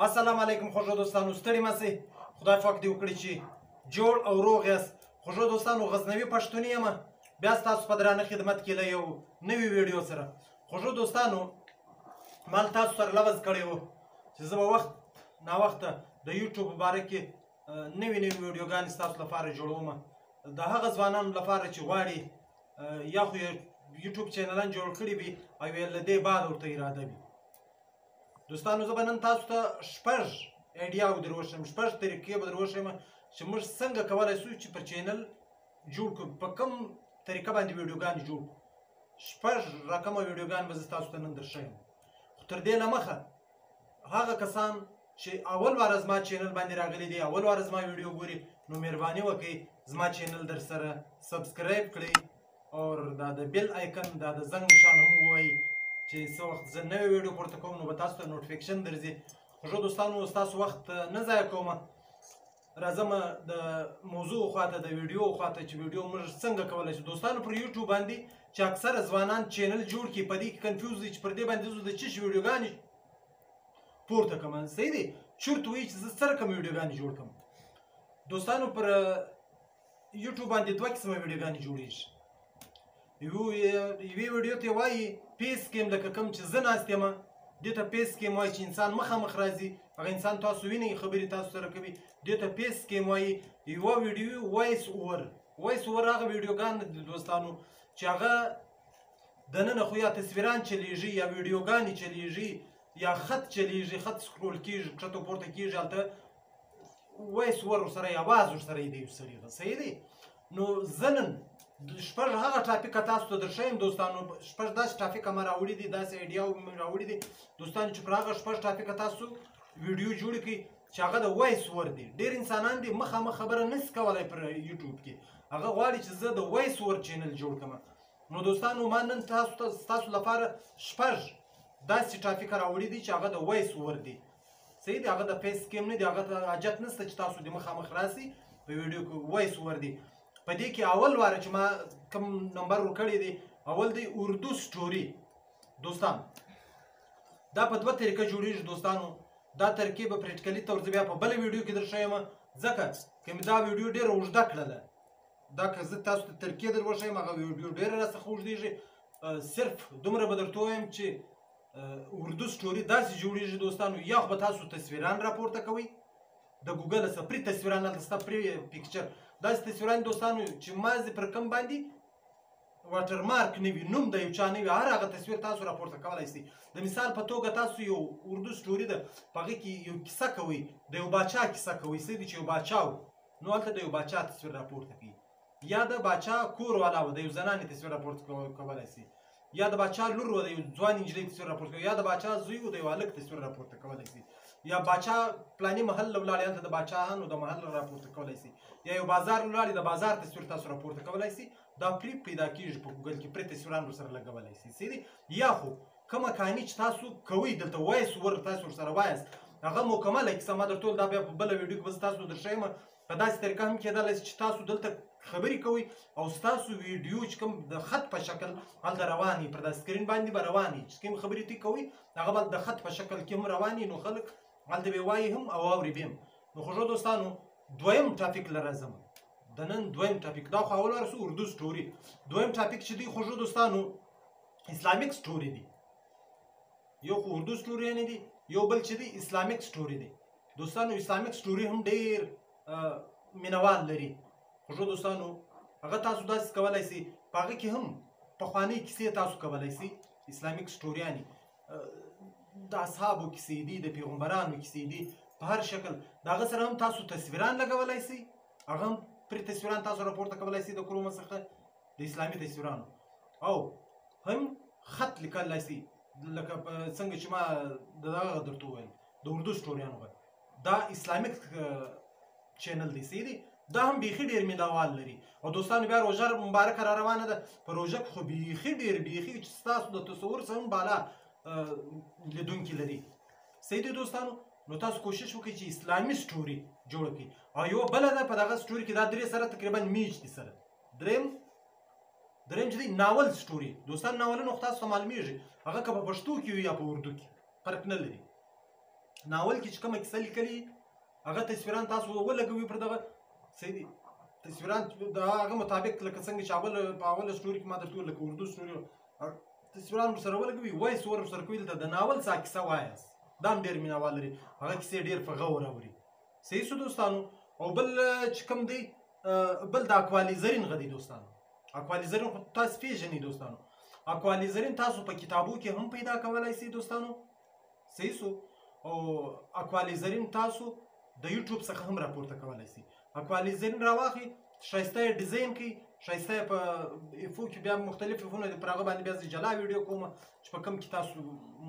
السلام علیکم خوږو دوستانو، ستړي مه شئ. خدای پاک دې وکړي چې جوړ او روغ یاست. خوږو دوستانو، غزنوي پښتون یم، بیا ستاسو په درانه خدمت کې له یو نوي ویډیو سره. خوږو دوستانو، ما تاسو سره لفظ کړی و چې زه به وخت ناوخته د یوټیوب په باره کې نوې ویډیوګانې ستاسو لپاره جوړوم، د هغه ځوانانو لپاره چې غواړي یا خو یوټیوب چینلان جوړ کړي وي او یې له دې بعد ورته اراده وي. دوستانو، زه به نن تاسو ته شپږ ایډیاوې در وښیم، شپږ طریقې به در وښیم چې موږ څنګه کولی شو چې پر چینل جوړ کړو، په کوم طریقه باندې ویډیوګانې جوړ کړو. شپږ رقمه ویډیوګانې به زه تاسو ته نن در ښیم. خو تر دې نه مخه هغه کسان چې اول واره زما چینل باندې راغلي دي، اول واره زما ویډیو ګوري، نو مهرباني وکړئ زما چینل در سره سبسکرایب کړئ او دا د بیل آیکن، دا د زنګ نشان هم ووایئ چې څه وخت زه نوې ویډیو پورته کوم نو به تاسو ته نوټیفیکشن درځي. خوږو دوستانو، ستاسو وخت نه ضایع کوم، راځم د موضوع خواته، د ویډیو خواته چې ویډیو موږ څنګه کولی شو. دوستانو، پر یوټیوب باندې چې اکثره ځوانان چینل جوړ کړي، په دې کې کنفیوز دي چې پر دې باندې زه د څه شي ویډیوګانې پورته کړم. صحیح دی، چورت وایي چې زه څه رقم ویډیوګانې جوړ کړم. دوستانو، پر یوټیوب باندې دوه قسمه ویډیوګانې جوړېږي. یوې ویډیو ته وایي فیس کیم، لکه کوم چې زه ناست یم دې ته فیس کیم وایي، چې انسان مخامخ راځي، هغه انسان تاسو وینئ، خبرې تاسو سره کوي، دې ته فیس کیم وایي. یوه ویډیو وایس اوور، وایس اوور هغه ویډیوګان دي دوستانو چې هغه دننه خو یا تصویران چلیږي یا ویډیوګانې چلیږي یا خط چلیږي، خط سکرول کېږي، ښکته پورته کېږي، هلته وایس اوور ورسره یې اواز ورسره دی سړي. صحیح دی. نو زه نن شپږ هغه ټاپیکه تاسو ته در ښیم دوستانو، شپږ داسې ټاپیکه مې راوړي دي، داسې ایډیاوې مې راوړي دي دوستانو چې پر هغه شپږ ټاپیکه تاسو ویډیو جوړې کړئ چې هغه د وایس اوور دي. ډېر انسانان دي مخامخ خبره نشي کولی پر یوټیوب کې، هغه غواړي چې زه د وایس اوور چینل جوړ کړم. نو دوستانو، ما نن ستاسو لپاره شپږ داسې ټاپیکه راوړي دي چې هغه د وایس اوور دي. صحیح دی، هغه د فیس کیم نه دی، هغه ته حاجت نشته چې تاسو د مخامخ راسئ په ویډیو کې، وایس اوور دی. په دې کې اول واره چې ما کوم نمبر ورکړی دی، اول دی اردو سټوري. دوستان، دا په دوه طریقه جوړېږي دوستانو. دا ترکیب به پریکټیکلي طور زه بیا په بله ویډیو کې در ښیم، ځکه که مې دا ویډیو ډېره اوږده کړله، دا که زه تاسو ته ترکیب در وښیم هغه ویډیو ډېره راڅخه اوږدېږي. صرف دومره به درته ووایم چې اردو سټوري داسې جوړېږي دوستانو، یا خو به تاسو تصویران راپورته کوئ د ګوګل څخه، پرې تصویران هلته شته، پرې پیکچر، داسې تصویران دوستانو چې مازې پر کوم باندې واټر مارک نه وي، نوم د یو چا نه وي، هر هغه تصویر تاسو راپورته کولی شئ. د مثال په توګه تاسو یو اردو سټوري ده، په هغې کې یو کیسه کوئ، د یو باچا کیسه کوئ، څه دي چې یو باچا و، نو هلته د یو باچا تصویر راپورته کوي، یا د باچا کور والا و، د یو زنانې تصویر راپورته کولی شئ، یا د باچا لور و، د یو ځوان نجلۍ تصویر راپورته کوي، یا د باچا زوی و، د یو هلک تصویر راپورته کولی شئ، یا باچا پلاني محل له ولاړې هلته د باچاهانو د محل راپورته کولی شئ، یا یو بازار له ولاړې د بازار تصویر تاسو راپورته کولی شئ. دا پرې پیدا کېږي په ګوګل کې، پرې تصویران ورسره لګولی شئ. صحیح دی. یا خو کومه کهاني چې تاسو کوئ، دلته وایس اوور تاسو ورسره وایاست، هغه مکمله کیسه ما درته وویل، دا بیا په بله ویډیو کې به زه تاسو در ښیم. په داسې طریقه هم کېدلی شي چې تاسو دلته خبرې کوئ او ستاسو ویډیو چې کوم د خط په شکل هلته رواني، پر دا سکرین باندې به رواني، چې کوم خبرې ته کوئ هغه به د خط په شکل کې هم رواني، نو خلک هلته به وایي هم او اوري به هم. نو خوږو دوستانو، دویم ټاپیک له راځم، د نن دویم ټاپیک، دا خو اول ورسو اردو سټوري. دویم ټاپیک چې دی خوږو دوستانو اسلامیک سټوري دی. یو خو اردو سټوریانې دي، یو بل چې دی اسلامیک سټوري دی. دوستانو، اسلامیک سټوري هم ډېر مینوال لري. خوږو دوستانو، هغه تاسو داسې کولی شئ، په هغه کې هم پخوانۍ کیسې تاسو کولی شئ. اسلامیک سټوریانې د اصحابو کیسې دي، د پیغمبرانو کیسې دي، په هر شکل د هغه سره هم تاسو تصویران لګولی شئ، هغه هم پرې تصویران تاسو راپورته کولی شئ د کرومه څخه، د اسلامي تصویرانو، او هم خط لیکلی شئ، لکه څنګه چې ما دغه درته وویل د اردو سټوریانو غږ. دا اسلامیک چینل دی. صحیح دی. دا هم بیخي ډېر مینوال لري. او دوستانو، بیا روژه مبارکه را روانه ده، په روژه کې خو بیخي ډېر بیخي چې ستاسو د تصور څخه هم بالا لیدونکي لري. صحیح دی دوستانو. نو تاسو کوشش وکړئ چې اسلامي سټوري جوړه کړئ. او یوه بله ده په دغه سټوري کې دا درې سره تقریبا میچ دي سره. دریم چې دی ناول سټوري. دوستان، ناولونه خو تاسو ته معلومیږي، هغه که په پښتو کې وي یا په اردو کې فرق نه لري. ناول کې چې کومه کیسه لیکلې هغه تصویران تاسو ولګوي پر دغه صحیح دي تصویران د هغه مطابق لکه څنګه چې په اوله سټوري کې ما درته وویل لکه اردو سټوري تصویران ورسره ولګوي وایس اوور ورسره کوي دلته د ناول څه کیسه وایاست دا هم ډېر مینه وال لري هغه کیسې ډېر په غور اوري صحیح شو دوستانو او بل چې کوم دی بل د اکوالی زرین غدي دوستانو اکوالی زرین خو تاسو پیژنئ دوستانو اکوالی زرین تاسو په کتابو کې هم پیدا کولای شئ دوستانو صحیح شو او اکوالی زرین تاسو د یوټیوب څخه هم راپورته کولای شئ اکوالی زرین راواخی ښایسته ډیزاین کوي ښایسته په افو کې بیا مختلف افونه دي پر هغه باندې بیا زه جلا ویډیو کوم چې په کوم کې تاسو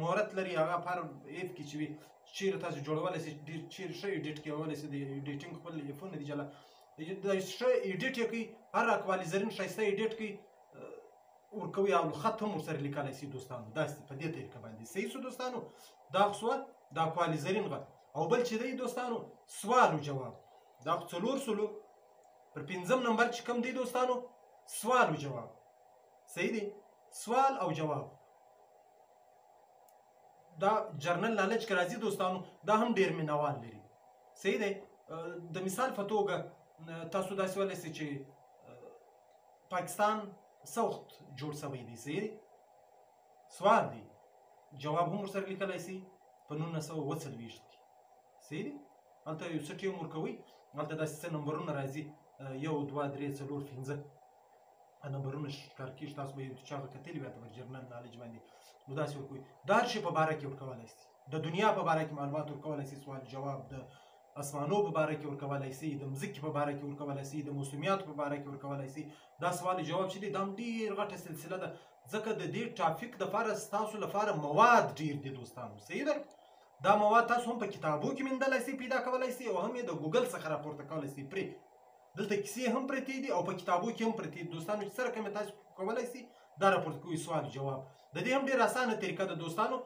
مهارت لري هغه په هر اف کې چې وي چیرې تاسو جوړولی شئ چیرې ښه ایډیټ کولی شئ د ایډیټینګ خپل افونه دي جلا د ښه ایډیټ یې کوي هر اکوالی زرین ښایسته ایډیټ کوي ورکوي او خط هم ورسره لیکلی شي دوستانو داسې په دې طریقه باندې صحیح شو دوستانو دا خو سوه د اکوالی زرین غږ او بل چې دی دوستانو سوال و جواب دا خو څلور سلو پر 5م نمبر چې کوم دی دوستانو سوال و جواب صحیح دی سوال او جواب دا جرنل نالج کې راځي دوستانو دا هم ډېر مینوال لري صحیح دی د مثال په توګه تاسو داسې ویلی شئ چې پاکستان څه وخت جوړ شوی دی صحیح دی سوال دی جواب هم ورسره لیکلی شي په 1940 کې صحیح دی هلته یو څه ټیم ورکوئ هلته داسې څه نمبرونه راځي 1 2 3 4 5 نمبرونه ښکار کېږي تاسو به یې چې هغه کتلي وي په جرنل نالج باندې نو داسې ورکوئ د هر شي په باره کې ورکولی شي د دنیا په باره کې معلومات ورکولی شي سوال جواب د اسمانو په باره کې ورکولی شي د مځکې په باره کې ورکولی شي د موسمیاتو په باره کې ورکولی شي دا سوال جواب چې دی دا هم ډېر غټه سلسله ده ځکه د دې ټاپک دپاره ستاسو لپاره مواد ډېر دي دوستانو صحیح ده دا مواد تاسو هم په کتابو کې موندلی شئ پیدا کولی شئ او هم یې د ګوګل څخه راپورته کولی شئ پرې دلته کیسې هم پرتې دي او په کتابو کې هم پرتې دي دوستانو چې څه رقم تاسو کولی شئ دا راپورته کوئ سوال جواب د دې هم ډېره اسانه طریقه ده دوستانو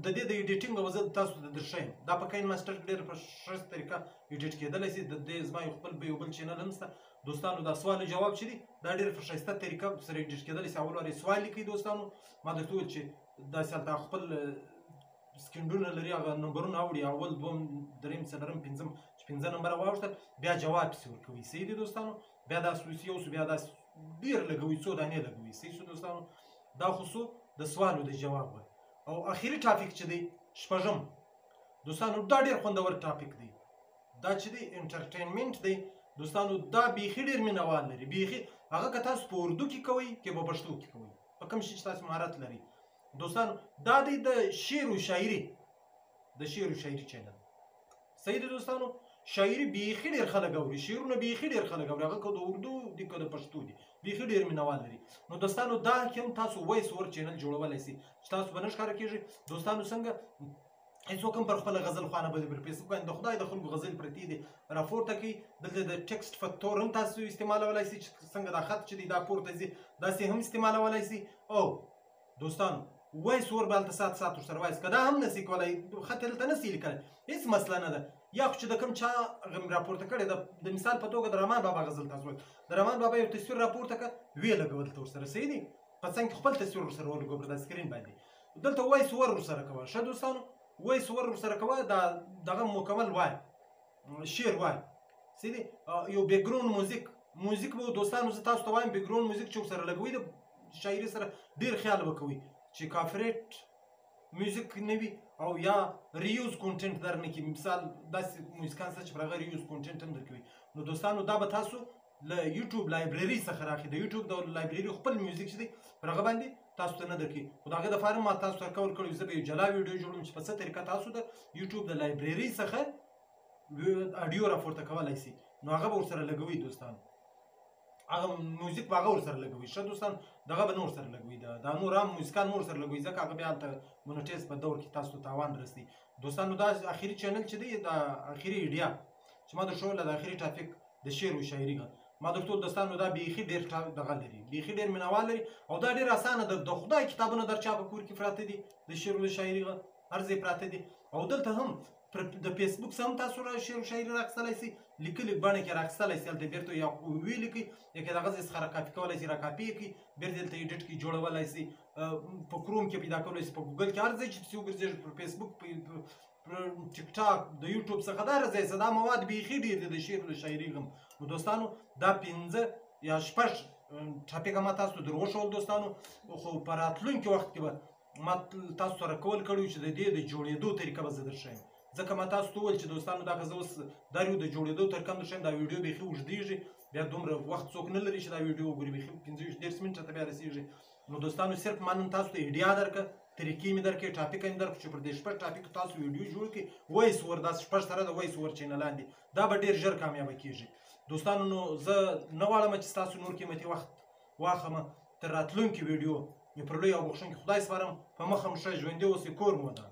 د دې د ایډیټینګ او زه تاسو ته درښیم دا په کاین ماسټر کې ډېر په ښه طریقه ایډیټ کېدلی شي د دې زما یو خپل یو بل چینل هم شته دوستانو دا سوال جواب چې دی دا ډېر په ښایسته طریقه سره ایډیټ کېدلی شي اول وار یې سوال لیکئ دوستانو ما درته وویل چې داسې هلته خپل سکینډونه لري هغه نمبرونه اوړي اول دوم دریم څلورم پنځم چې 5 نمبره واوښتل بیا جواب پسې ورکوئ صحیح دی دوستانو بیا داسې یو څو بیا داسې ډېر لګوئ څو دانې لګوئ صحیح شو دوستانو دا خو څو د سوالو د جواب وه او اخري ټاپک چې دی شپږم دوستانو دا ډېر خوندور ټاپک دی دا چې دی انټرټینمنټ دی دوستانو دا بیخي ډېر مینوال لري بیخي هغه که تاسو په اردو کې کوئ که په پښتو کې کوئ په کوم شي چې تاسو مهارت لري دوستانو دا دی د شعر و شاعري د شعر و شاعري چینل صحیح دی دوستانو شاعري بیخي ډېر خلک اوري شعرونه بیخي ډېر خلک اوري هغه که د اردو دي که د پښتو دي بیخي ډېر مینوال لري نو دوستانو دا هم تاسو وایس اوور چینل جوړولی شئ چې تاسو به نه ښکاره کېږي دوستانو څنګه هېڅوک هم پر خپله غزل خوانه به پر فیسبوک باندې د خدای د خلکو غزل پرتې دي راپورته کوي دلته د ټکسټ په تور هم تاسو استعمالولی شئ چې څنګه دا خط چې دی دا پورته ځي داسې هم استعمالولی شئ او دوستانو وایس اوور به هلته ساعت ورسره وایس که دا هم نشي کولی خط یې دلته نشي لیکلی هېڅ مسله نه ده یا خو چې د کوم چا راپورته کړی د مثال په توګه د رحمان بابا غزل تاسو وایي د رحمان بابا یو تصویر راپورته کړه ویې لګوه دلته ورسره صحیح دی په څنګ کې خپل تصویر ورسره ولګوه پر دا سکرین باندې دلته وایس اوور ورسره کوه ښه دوستانو وایس اوور ورسره کوه دا دغه مکمل وایي شعر وایي صحیح دی یو بیکګراوند موزیک به دوستانو زه تاسو ته وایم بیکګراوند موزیک چې ورسره لګوئ د شاعري سره ډېر خیال به کوئ چې کاپریټ میوزیک نه وي او یا ریوز کونټنټ در نه کړي مثال داسې موزیکان شته چې پر هغه ریوز کونټنټ هم درکوي نو دوستانو دا به تاسو له یوټیوب لایبرري څخه راخلي د یوټیوب د لایبرري خپل میوزیک چې دی پر هغه باندې تاسو ته نه درکوي خو د هغې دپاره ما تاسو ته کول کړی زه به یو جلا ویډیو جوړوم چې په څه طریقه تاسو د یوټیوب د لایبرري څخه اډیو راپورته کولی شي نو هغه به ورسره لګوئ دوستانو هغه موزیک به هغه ورسره لګوي ښه دوستان دغه به نه ورسره لګوي دا نور هم موزیکان نه ورسره لګوي ځکه هغه بیا هلته مونټیز په دور کې تاسو ته تاوان رسي دوستانو دا اخري چینل چې دی دا اخري ایډیا چې ما درښوله د اخري ټاپک د شعر و شاعري ما درته وویل دوستانو دا بیخي ډېر دغه لري بیخي ډېر مینوال لري او دا ډېر اسانه ده د خدای کتابونه در چا په کور کې پراته دي د شعر و شاعري هر ځای پراته دي او دلته هم د فیسبوک څخه هم تاسو شعر و شاعري راخیستلی شئ لیکلي بڼه کې راخیستلی شئ هلته بیرته یا ولیکئ یا که د هغه ځای څخه راکاپي کولی شئ راکاپي یې کړئ بیرته دلته ایډیټ کړئ جوړولی شئ په کروم کې پیدا کولی شئ په ګوګل کې هر ځای چې پسې وګرځېږئ په فیسبوک ټیک ټاک د یوټیوب څخه دا راځي چې دا مواد بیخي ډېر دي د شعر او د شاعري غم نو دوستانو دا 5 یا 6 ټاپکه ما تاسو ته در وښول دوستانو خو په راتلونکي وخت کې به ما تاسو سره کول کړی چې د دې د جوړېدو طریقه به زه درښیم ځکه ما تاسو ته وویل چې دوستانو دا که زه اوس دا د جوړېدو طریقه هم درښیم دا ویډیو بیخي اوږدېږي بیا دومره وخت څوک نه لري چې دا ویډیو وګوري بیخي 15-10 منټه ته بیا رسېږي نو دوستانو صرف ما نن تاسو ته ایډیا درکړه طریقې مې درکړې ټاپک مې درکړه چې پر دې 6 ټاپک تاسو ویډیو جوړ کړئ وایس اوور دا 6 سره د وایس اوور چینلان دي دا به ډېر ژر کامیابه کېږي دوستانو نو زه نه غواړم چې ستاسو نور قیمتي وخت واخلم تر راتلونکي ویډیو مې پر لوی او بخښونکي خدای سپارم په مخه مو ښه ژوندي اوسئ کور مو ودان